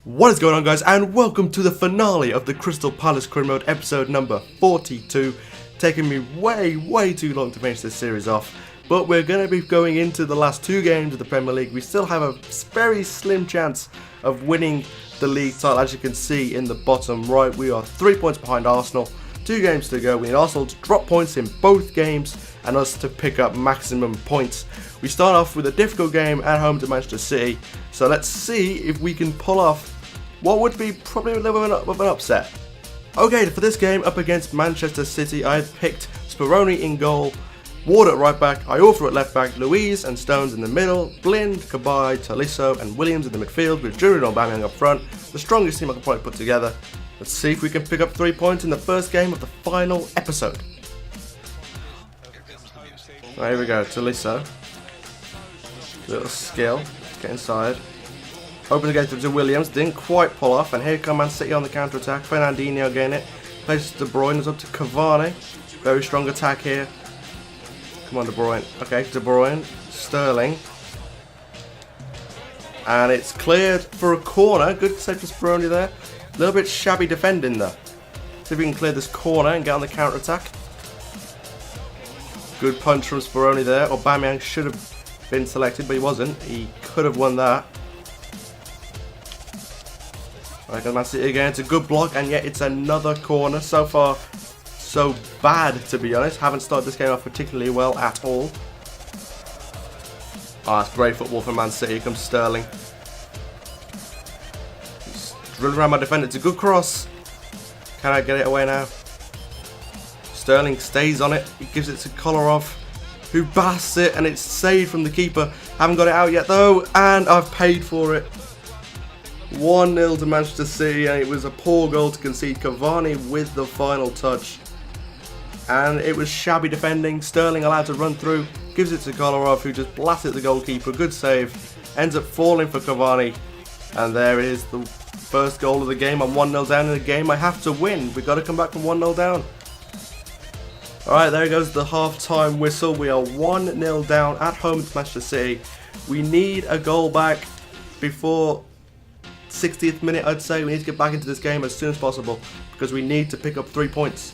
What is going on, guys, and welcome to the finale of the Crystal Palace Career Mode episode number 42. Taking me way too long to finish this series off, but we're going to be going into the last two games of the Premier League. We still have a very slim chance of winning the league title. As you can see in the bottom right, we are 3 points behind Arsenal, 2 games to go. We need Arsenal to drop points in both games and us to pick up maximum points. We start off with a difficult game at home to Manchester City, so let's see if we can pull off what would be probably a little bit of an upset. Okay, for this game up against Manchester City, I had picked Speroni in goal, Ward at right back, Iorfa at left back, Louise and Stones in the middle, Blind, Cabaye, Tolisso and Williams in the midfield with Giroud and Aubameyang up front. The strongest team I could probably put together. Let's see if we can pick up 3 points in the first game of the final episode. Right, here we go, Tolisso. Little skill, get inside. Open again to Williams, didn't quite pull off, and here come Man City on the counter-attack. Fernandinho getting it, places De Bruyne, is up to Cavani. Very strong attack here. Come on, De Bruyne. Okay, De Bruyne, Sterling. And it's cleared for a corner. Good save for Speroni there. A little bit shabby defending though. See if we can clear this corner and get on the counter-attack. Good punch from Speroni there. Aubameyang should have been selected, but he wasn't. He could have won that. Right, Man City again, it's a good block, and yet it's another corner. So far, so bad, to be honest. Haven't started this game off particularly well at all. Ah, it's great football from Man City. Here comes Sterling. He's drilling around my defender. It's a good cross. Can I get it away now? Sterling stays on it. He gives it to Kolarov, who basts it, and it's saved from the keeper. Haven't got it out yet, though, and I've paid for it. 1-0 to Manchester City, and it was a poor goal to concede. Cavani with the final touch, and it was shabby defending. Sterling allowed to run through, gives it to Kolarov, who just blasted the goalkeeper. Good save, ends up falling for Cavani, and there is the first goal of the game. I'm 1-0 down in the game. I have to win. We've got to come back from 1-0 down. Alright, there goes the half-time whistle. We are 1-0 down at home to Manchester City. We need a goal back before 60th minute, I'd say. We need to get back into this game as soon as possible because we need to pick up 3 points.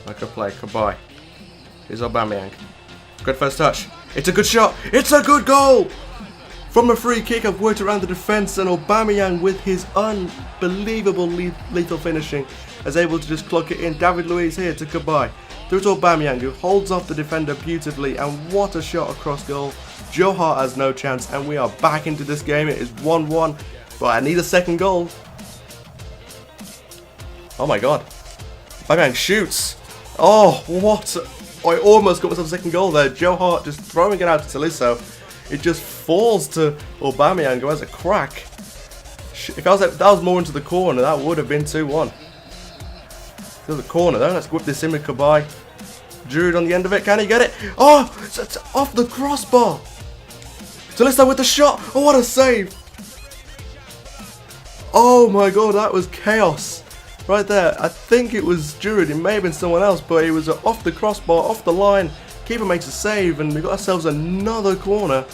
I could play. Cabaye. Here's Aubameyang. Good first touch. It's a good shot. It's a good goal! From a free kick, I've worked around the defence, and Aubameyang, with his unbelievable lethal finishing, is able to just clock it in. David Luiz here to Cabaye. Through to Aubameyang, who holds off the defender beautifully, and what a shot across goal. Joe Hart has no chance, and we are back into this game. It is 1-1, but I need a second goal. Oh my god. Aubameyang shoots. Oh, what? I almost got myself a second goal there. Joe Hart just throwing it out to Tolisso. It just falls to Aubameyang, who has a crack. If that was more into the corner, that would have been 2-1. To the corner though. Let's whip this in with Cabaye. Giroud on the end of it. Can he get it? Oh, it's off the crossbar. Tolisso with the shot. Oh, what a save. Oh my god, that was chaos. Right there. I think it was Giroud. It may have been someone else, but it was off the crossbar, off the line. Keeper makes a save, and we got ourselves another corner.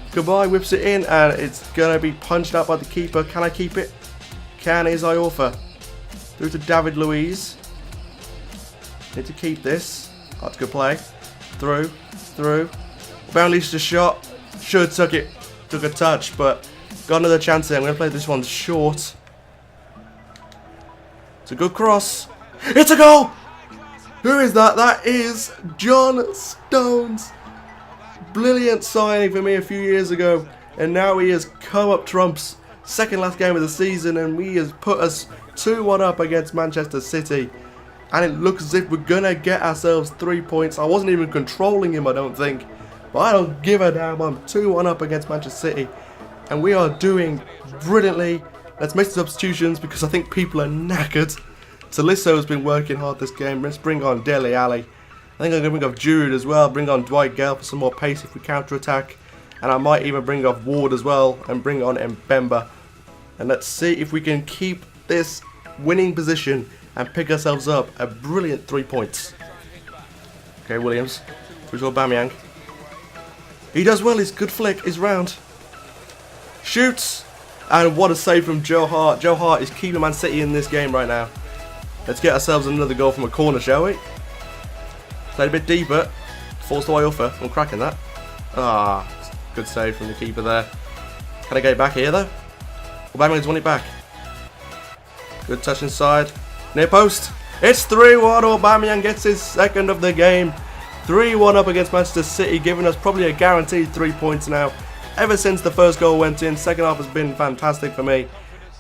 Cabaye whips it in, and it's going to be punched out by the keeper. Can I keep it? Can is Iorfa. Through to David Luiz. Need to keep this. That's a good play. Through. Bound leashed a shot. Should have took it. Took a touch, but got another chance here. I'm going to play this one short. It's a good cross. It's a goal! Who is that? That is John Stones. Brilliant signing for me a few years ago, and now he has come up trumps. Second last game of the season, and he has put us 2-1 up against Manchester City. And it looks as if we're going to get ourselves 3 points. I wasn't even controlling him, I don't think. But I don't give a damn. I'm 2-1 up against Manchester City. And we are doing brilliantly. Let's make some substitutions because I think people are knackered. Tolisso has been working hard this game. Let's bring on Dele Alli. I think I'm going to bring off Giroud as well. Bring on Dwight Gale for some more pace if we counter-attack. And I might even bring off Ward as well. And bring on Mbemba. And let's see if we can keep this winning position and pick ourselves up a brilliant 3 points. Okay, Williams. Through to Aubameyang. He does well. His good flick is round. Shoots. And what a save from Joe Hart. Joe Hart is keeping Man City in this game right now. Let's get ourselves another goal from a corner, shall we? Played a bit deeper. Forced away Uffa. I'm cracking that. Ah, good save from the keeper there. Can I get it back here though? Aubameyang's won it back. Good touch inside. Near post. It's 3-1. Aubameyang gets his second of the game. 3-1 up against Manchester City, giving us probably a guaranteed 3 points now. Ever since the first goal went in, second half has been fantastic for me.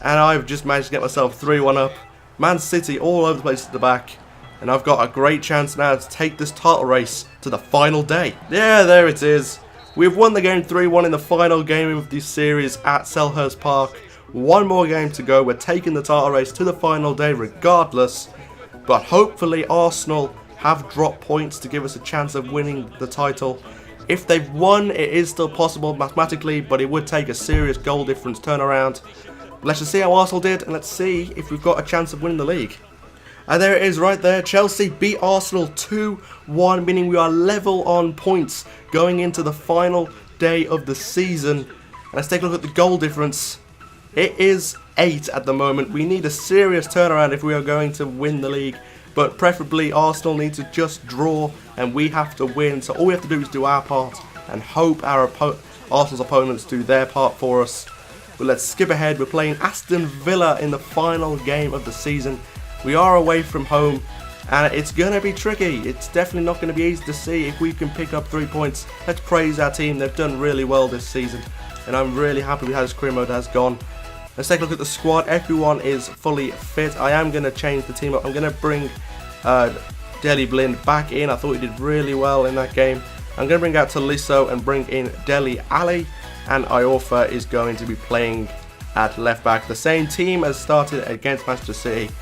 And I've just managed to get myself 3-1 up. Man City all over the place at the back. And I've got a great chance now to take this title race to the final day. Yeah, there it is. We've won the game 3-1 in the final game of this series at Selhurst Park. One more game to go. We're taking the title race to the final day regardless. But hopefully Arsenal have dropped points to give us a chance of winning the title. If they've won, it is still possible mathematically, but it would take a serious goal difference turnaround. Let's just see how Arsenal did, and let's see if we've got a chance of winning the league. And there it is right there. Chelsea beat Arsenal 2-1, meaning we are level on points going into the final day of the season. And let's take a look at the goal difference. It is 8 at the moment. We need a serious turnaround if we are going to win the league. But preferably Arsenal need to just draw and we have to win. So all we have to do is do our part and hope our Arsenal's opponents do their part for us. But let's skip ahead. We're playing Aston Villa in the final game of the season. We are away from home and it's going to be tricky. It's definitely not going to be easy to see if we can pick up 3 points. Let's praise our team. They've done really well this season and I'm really happy with how this career mode has gone. Let's take a look at the squad. Everyone is fully fit. I am going to change the team up. I'm going to bring Dele Blind back in. I thought he did really well in that game. I'm going to bring out Tolisso and bring in Dele Alli. And Iorfa is going to be playing at left back. The same team as started against Manchester City,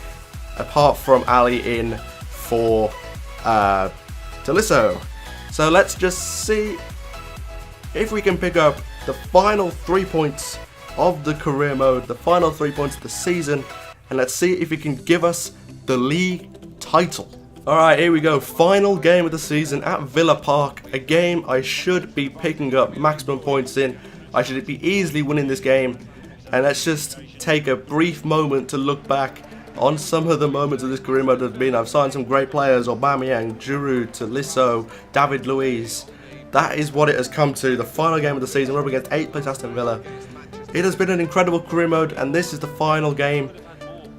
apart from Ali in for Tolisso. So let's just see if we can pick up the final 3 points of the career mode, the final 3 points of the season, and let's see if it can give us the league title. Alright, here we go. Final game of the season at Villa Park. A game I should be picking up maximum points in. I should be easily winning this game. And let's just take a brief moment to look back on some of the moments of this career mode that have been. I've signed some great players: Aubameyang, Giroud, Tolisso, David Luiz. That is what it has come to. The final game of the season. We're up against 8th place Aston Villa. It has been an incredible career mode, and this is the final game.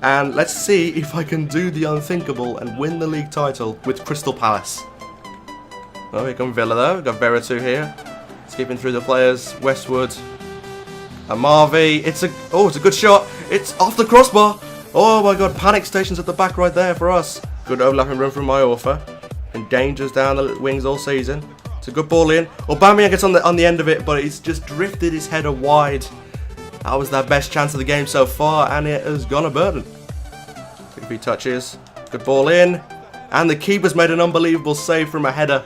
And let's see if I can do the unthinkable and win the league title with Crystal Palace. Oh, here comes Villa though. We've got Veretout here, skipping through the players. Westwood, Amavi. It's a good shot. It's off the crossbar. Oh my God! Panic stations at the back right there for us. Good overlapping run from Iorfa. Endangers down the wings all season. It's a good ball in. Aubameyang gets on the end of it, but he's just drifted his header wide. That was their best chance of the game so far, and it has gone a burden. 3 touches. Good ball in. And the keeper's made an unbelievable save from a header.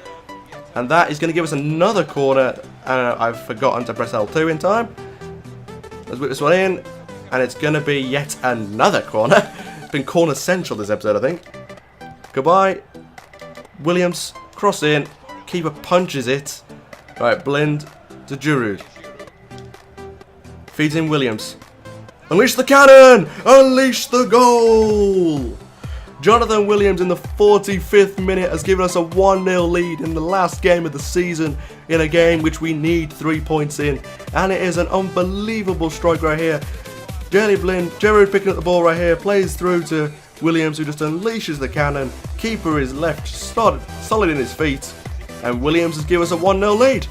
And that is going to give us another corner. And I've forgotten to press L2 in time. Let's whip this one in. And it's going to be yet another corner. It's been corner central this episode, I think. Goodbye. Williams. Cross in. Keeper punches it. Right, Blind to Giroud. Feeds in Williams. Unleash the cannon! Unleash the goal! Jonathan Williams in the 45th minute has given us a 1-0 lead in the last game of the season in a game which we need 3 points in. And it is an unbelievable strike right here. Dele Blind, Giroud picking up the ball right here, plays through to Williams who just unleashes the cannon. Keeper is left solid in his feet. And Williams has given us a 1-0 lead.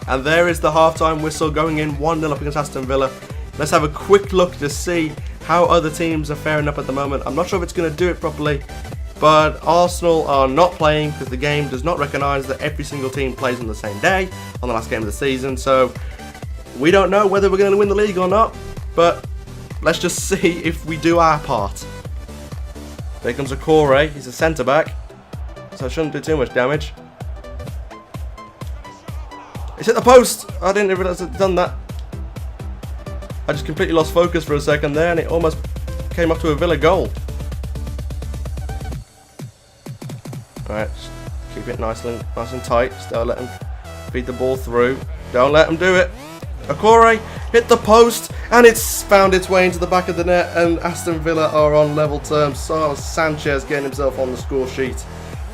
And there is the half-time whistle going in 1-0 up against Aston Villa. Let's have a quick look to see how other teams are faring up at the moment. I'm not sure if it's going to do it properly, but Arsenal are not playing because the game does not recognise that every single team plays on the same day on the last game of the season. So we don't know whether we're going to win the league or not, but let's just see if we do our part. There comes Akore. He's a centre-back, so it shouldn't do too much damage. It's hit the post! I didn't realise I'd done that. I just completely lost focus for a second there and it almost came up to a Villa goal. Alright, just keep it nice and tight. Just don't let them feed the ball through. Don't let them do it. Akore hit the post. And it's found its way into the back of the net, and Aston Villa are on level terms. Carlos Sanchez getting himself on the score sheet.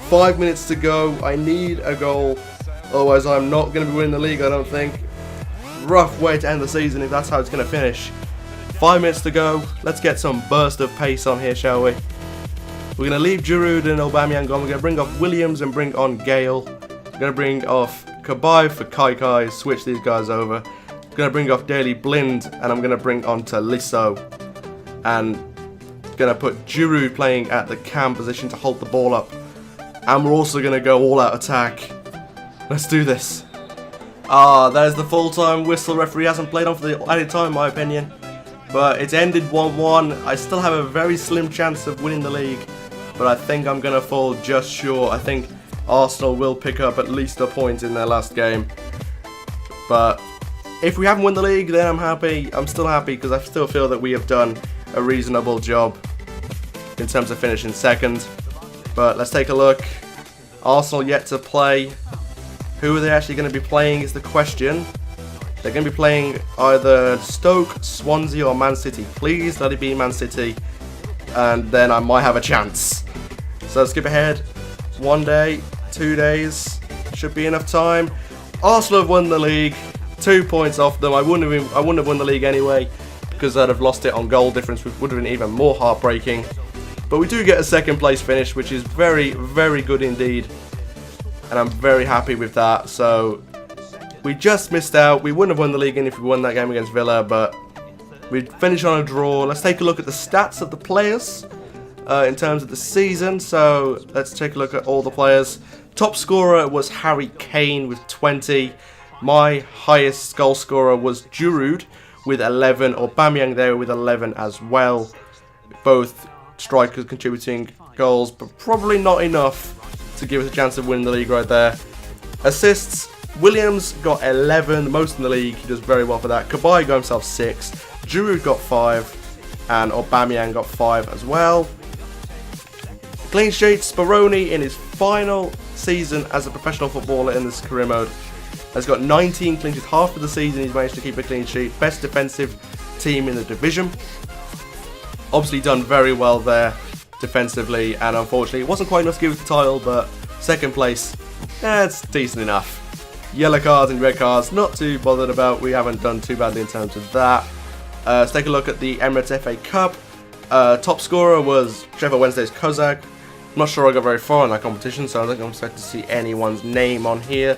5 minutes to go. I need a goal, otherwise I'm not going to be winning the league, I don't think. Rough way to end the season if that's how it's going to finish. 5 minutes to go. Let's get some burst of pace on here, shall we? We're going to leave Giroud and Aubameyang on. We're going to bring off Williams and bring on Gale. We're going to bring off Kabay for Kai, switch these guys over. I'm going to bring off Daily Blind, and I'm going to bring on Tolisso. And going to put Giroud playing at the cam position to hold the ball up. And we're also going to go all out attack. Let's do this. There's the full-time whistle. Referee hasn't played on for the added time, in my opinion. But it's ended 1-1. I still have a very slim chance of winning the league. But I think I'm going to fall just short. I think Arsenal will pick up at least a point in their last game. But if we haven't won the league, then I'm happy. I'm still happy because I still feel that we have done a reasonable job in terms of finishing second. But let's take a look. Arsenal yet to play. Who are they actually going to be playing is the question. They're going to be playing either Stoke, Swansea or Man City. Please let it be Man City. And then I might have a chance. So let's skip ahead. 1 day, 2 days. Should be enough time. Arsenal have won the league. 2 points off them. I wouldn't have won the league anyway, because I'd have lost it on goal difference, which would have been even more heartbreaking. But we do get a second place finish, which is very, very good indeed. And I'm very happy with that. So we just missed out. We wouldn't have won the league if we won that game against Villa, but we finished on a draw. Let's take a look at the stats of the players in terms of the season. So let's take a look at all the players. Top scorer was Harry Kane with 20. My highest goal scorer was Giroud with 11. Aubameyang there with 11 as well. Both strikers contributing goals, but probably not enough to give us a chance of winning the league right there. Assists, Williams got 11, most in the league. He does very well for that. Kabay got himself 6. Giroud got 5. And Aubameyang got 5 as well. Clean sheets, Speroni in his final season as a professional footballer in this career mode has got 19 clean sheets. Half of the season he's managed to keep a clean sheet. Best defensive team in the division. Obviously done very well there defensively, and unfortunately it wasn't quite enough to give us the title, but second place, it's decent enough. Yellow cards and red cards, not too bothered about. We haven't done too badly in terms of that. Let's take a look at the Emirates FA Cup. Top scorer was Sheffield Wednesday's Kozak. I'm not sure I got very far in that competition, so I don't think I'm expecting to see anyone's name on here.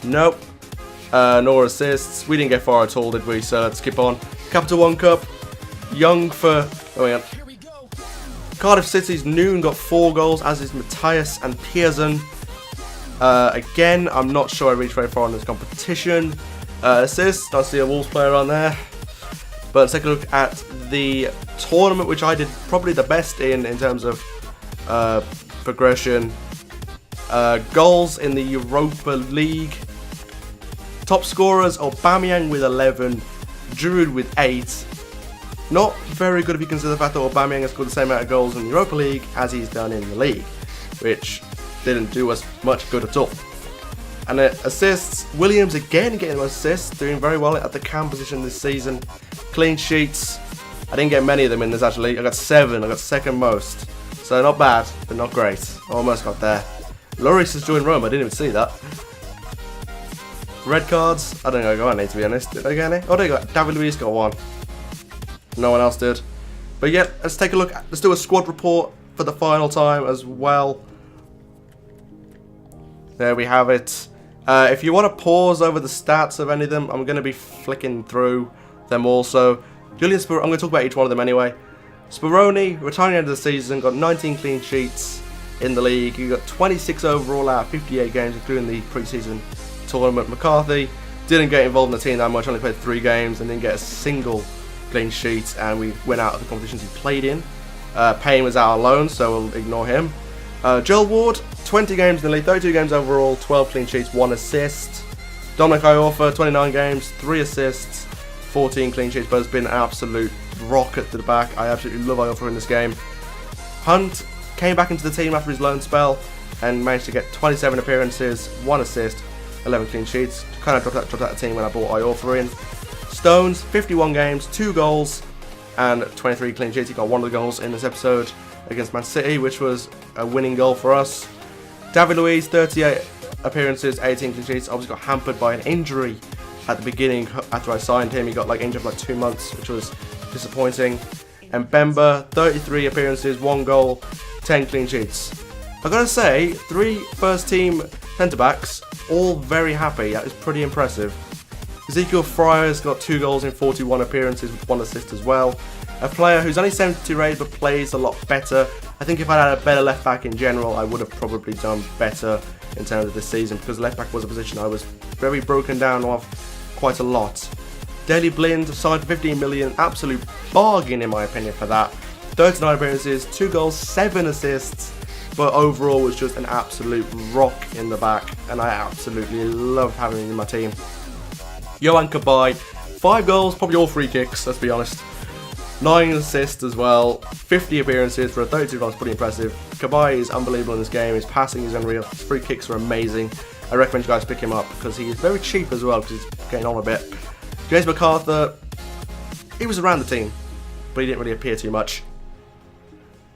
Nope. Nor assists. We didn't get far at all, did we? So let's skip on. Capital One Cup. Young for... Oh, hang on. Cardiff City's Noon got 4 goals, as is Matthias and Pearson. Again, I'm not sure I reached very far in this competition. Assists, I see a Wolves player on there. But let's take a look at the tournament, which I did probably the best in terms of progression. Goals in the Europa League. Top scorers, Aubameyang with 11, Giroud with 8. Not very good if you consider the fact that Aubameyang has scored the same amount of goals in the Europa League as he's done in the league, which didn't do us much good at all. And assists, Williams again getting those assists, doing very well at the cam position this season. Clean sheets, I didn't get many of them in this actually. I got 7, I got second most. So not bad, but not great. Almost got there. Lloris has joined Rome, I didn't even see that. Red cards, I don't think I got any to be honest. Did I get any? Oh, there you go. David Luiz got 1. No one else did. But yeah, let's take a look. Let's do a squad report for the final time as well. There we have it. If you want to pause over the stats of any of them, I'm going to be flicking through them also. Julian Speroni, I'm going to talk about each one of them anyway. Speroni, retiring end of the season, got 19 clean sheets in the league. He got 26 overall out of 58 games, including the pre-season tournament. McCarthy didn't get involved in the team that much, only played 3 games and didn't get a single clean sheet, and we went out of the competitions he played in. Payne was out alone, so we'll ignore him. Joel Ward, 20 games in the league, 32 games overall, 12 clean sheets, 1 assist. Dominic Iorfa, 29 games, 3 assists, 14 clean sheets, but has been an absolute rocket to the back. I absolutely love Iorfa in this game. Hunt came back into the team after his loan spell and managed to get 27 appearances, 1 assist, 11 clean sheets. Kind of dropped out of the team when I brought Iorfa in. Stones, 51 games, 2 goals, and 23 clean sheets. He got one of the goals in this episode against Man City, which was a winning goal for us. David Luiz, 38 appearances, 18 clean sheets. Obviously got hampered by an injury at the beginning after I signed him. He got like injured for like 2 months, which was disappointing. And Bemba, 33 appearances, 1 goal, 10 clean sheets. I've got to say, 3 first team centre-backs, all very happy. That is pretty impressive. Ezekiel Fryer's got 2 goals in 41 appearances with 1 assist as well. A player who's only 72 rated but plays a lot better. I think if I had a better left back in general, I would have probably done better in terms of this season, because left back was a position I was very broken down of quite a lot. Daley Blind signed for 15 million, absolute bargain in my opinion for that. 39 appearances, 2 goals, 7 assists, but overall was just an absolute rock in the back, and I absolutely loved having him in my team. Yohan Cabaye, 5 goals, probably all free kicks, let's be honest. 9 assists as well, 50 appearances for a 32 goals, pretty impressive. Cabaye is unbelievable in this game, his passing is unreal, his free kicks are amazing. I recommend you guys pick him up because he is very cheap as well, because he's getting on a bit. James MacArthur, he was around the team, but he didn't really appear too much.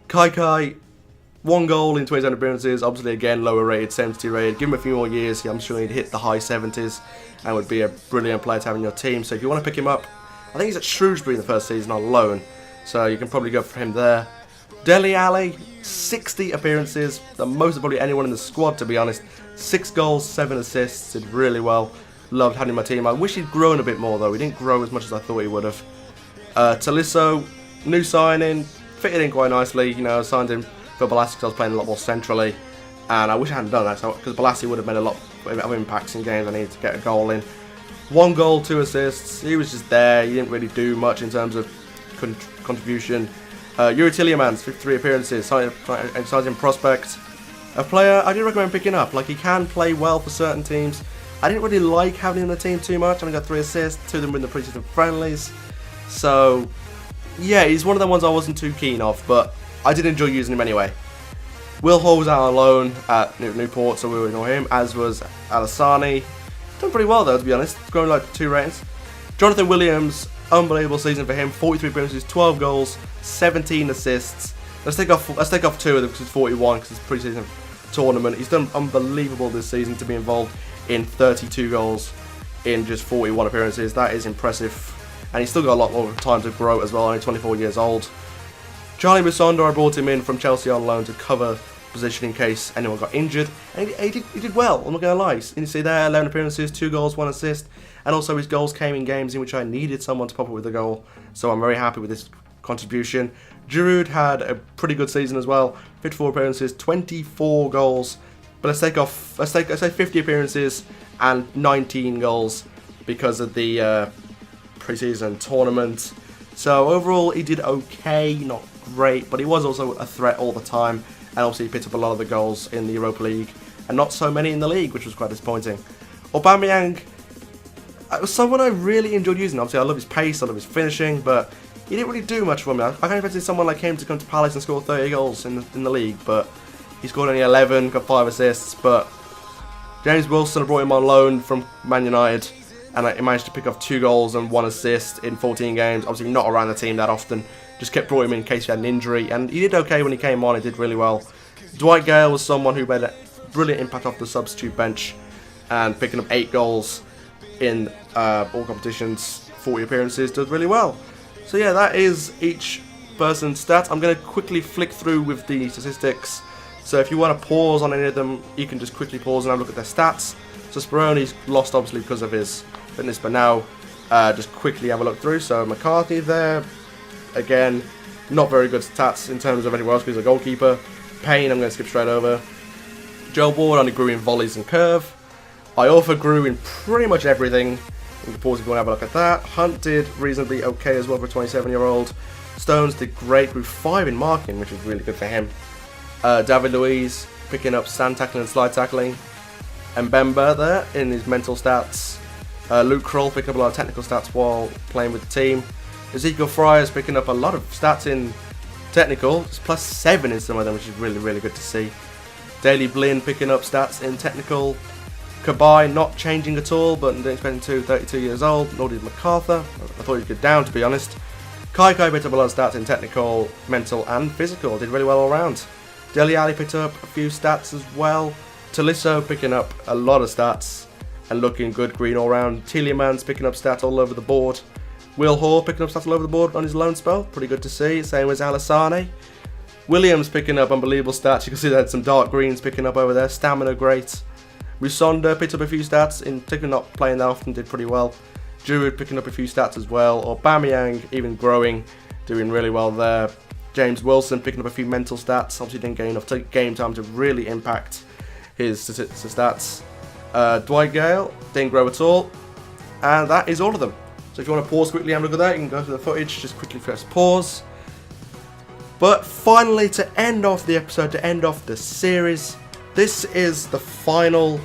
Kai, 1 goal in 27 appearances, obviously again lower rated, 72 rated. Give him a few more years, I'm sure he'd hit the high 70s and would be a brilliant player to have in your team. So if you want to pick him up, I think he's at Shrewsbury in the first season on loan, so you can probably go for him there. Dele Alli, 60 appearances, the most of probably anyone in the squad to be honest. 6 goals, 7 assists, did really well. Loved having my team. I wish he'd grown a bit more though, he didn't grow as much as I thought he would have. Tolisso, new signing, fitted in quite nicely, you know, I signed him for Balassi because I was playing a lot more centrally, and I wish I hadn't done that because Balassi would have made a lot of impacts in games I needed to get a goal in. 1 goal, 2 assists, he was just there, he didn't really do much in terms of contribution. Yuri Tillemans, 53 appearances, exciting prospect. A player I do recommend picking up, like he can play well for certain teams. I didn't really like having him in the team too much, I only got 3 assists, 2 of them were in the preseason friendlies. So yeah, he's one of the ones I wasn't too keen of, but I did enjoy using him anyway. Will Hall was out on loan at Newport, so we will ignore him, as was Alassani. Done pretty well though, to be honest, growing like 2 ratings. Jonathan Williams, unbelievable season for him, 43 appearances, 12 goals, 17 assists. Let's take off 2 of them because it's 41 because it's a preseason tournament. He's done unbelievable this season to be involved in 32 goals in just 41 appearances. That is impressive, and he's still got a lot more time to grow as well, only 24 years old. Charlie Musonda, I brought him in from Chelsea on loan to cover position in case anyone got injured, and he did well, I'm not going to lie. You see there, 11 appearances, 2 goals, 1 assist, and also his goals came in games in which I needed someone to pop up with a goal, so I'm very happy with this contribution. Giroud had a pretty good season as well, 54 appearances, 24 goals, but let's say 50 appearances and 19 goals because of the pre-season tournament. So overall he did okay, not great, but he was also a threat all the time, and obviously he picked up a lot of the goals in the Europa League and not so many in the league, which was quite disappointing. Aubameyang was someone I really enjoyed using. Obviously I love his pace, I love his finishing, but he didn't really do much for me. I can't imagine someone like him to come to Palace and score 30 goals in the league, but he scored only 11, got 5 assists. But James Wilson, I brought him on loan from Man United, and he managed to pick up 2 goals and 1 assist in 14 games. Obviously not around the team that often, just brought him in case he had an injury, and he did okay when he came on, he did really well. Dwight Gale was someone who made a brilliant impact off the substitute bench, and picking up 8 goals in all competitions, 40 appearances, does really well. So yeah, that is each person's stats. I'm going to quickly flick through with the statistics, so if you want to pause on any of them, you can just quickly pause and have a look at their stats. So Speroni's lost obviously because of his fitness, but now just quickly have a look through. So McCarthy there, again, not very good stats in terms of anyone else because he's a goalkeeper. Payne, I'm going to skip straight over. Joe Ward only grew in volleys and curve. Iorfa grew in pretty much everything. You can pause if you want to have a look at that. Hunt did reasonably okay as well for a 27-year-old. Stones did great, grew 5 in marking, which is really good for him. David Luiz picking up stand tackling and slide tackling. And Bemba there in his mental stats. Luke Kroll picking up a lot of technical stats while playing with the team. Ezekiel Fryer's picking up a lot of stats in technical, it's +7 in some of them, which is really, really good to see. Daley Blind picking up stats in technical. Kabay not changing at all, but didn't expect him to, 32 years old, nor did MacArthur. I thought he'd go down, to be honest. Kai picked up a lot of stats in technical, mental and physical, did really well all round. Dele Alli picked up a few stats as well. Tolisso picking up a lot of stats and looking good green all round. Tielemans picking up stats all over the board. Will Hall picking up stats all over the board on his loan spell, pretty good to see, same as Alassane. Williams picking up unbelievable stats, you can see they had some dark greens picking up over there, stamina great. Musonda picked up a few stats, in particular not playing that often, did pretty well. Giroud picking up a few stats as well. Aubameyang even growing, doing really well there. James Wilson picking up a few mental stats, obviously didn't get enough game time to really impact his stats. Dwight Gale didn't grow at all, and that is all of them. So if you want to pause quickly and look at that, you can go through the footage, just quickly press pause. But finally, to end off the episode, to end off the series, this is the final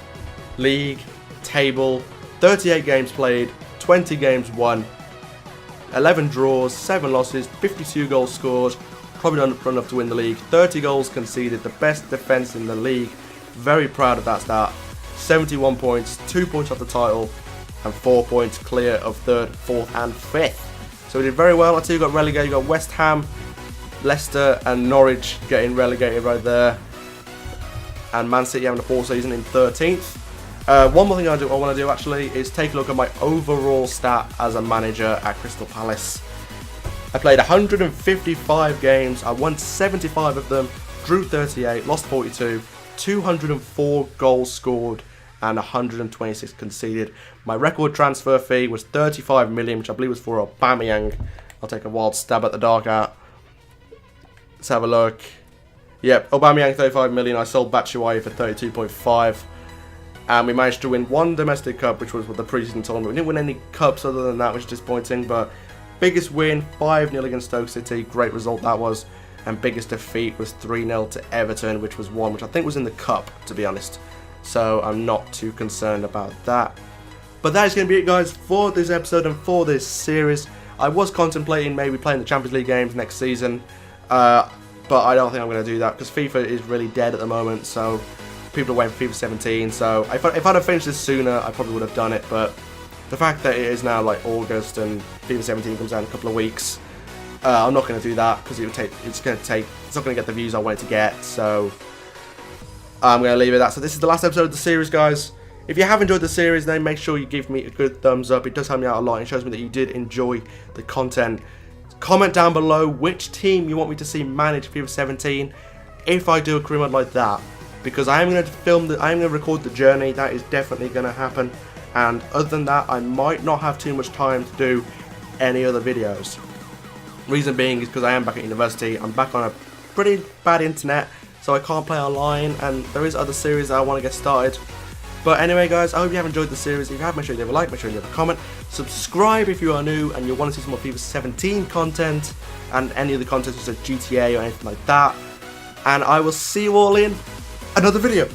league table. 38 games played, 20 games won, 11 draws, 7 losses, 52 goals scored, probably not enough to win the league, 30 goals conceded, the best defence in the league. Very proud of that start. 71 points, 2 points off the title, and 4 points clear of 3rd, 4th and 5th. So we did very well. Until you got relegated, you got West Ham, Leicester and Norwich getting relegated right there. And Man City having a poor season in 13th. One more thing I want to do actually is take a look at my overall stat as a manager at Crystal Palace. I played 155 games, I won 75 of them, drew 38, lost 42, 204 goals scored and 126 conceded. My record transfer fee was 35 million, which I believe was for Aubameyang. I'll take a wild stab at the dark out. Let's have a look. Yep, Aubameyang 35 million. I sold Batshuayi for 32.5. And we managed to win one domestic cup, which was the pre-season tournament. We didn't win any cups other than that, which is disappointing. But biggest win, 5-0 against Stoke City. Great result that was. And biggest defeat was 3-0 to Everton, which was one, which I think was in the cup, to be honest. So I'm not too concerned about that. But that is going to be it, guys, for this episode and for this series. I was contemplating maybe playing the Champions League games next season. But I don't think I'm going to do that because FIFA is really dead at the moment. So people are waiting for FIFA 17. So if I'd have finished this sooner, I probably would have done it. But the fact that it is now like August and FIFA 17 comes out in a couple of weeks, I'm not going to do that because it's not going to get the views I wanted to get. So I'm going to leave it at that. So this is the last episode of the series, guys. If you have enjoyed the series, then make sure you give me a good thumbs up. It does help me out a lot. It shows me that you did enjoy the content. Comment down below which team you want me to see manage FIFA 17 if I do a career mode like that, because I am going to record the journey. That is definitely going to happen, and other than that I might not have too much time to do any other videos. Reason being is because I am back at university. I'm back on a pretty bad internet, so I can't play online, and there is other series that I want to get started. But anyway, guys, I hope you have enjoyed the series. If you have, make sure you leave a like, make sure you leave a comment. Subscribe if you are new and you want to see some more FIFA 17 content and any of the content such as GTA or anything like that. And I will see you all in another video.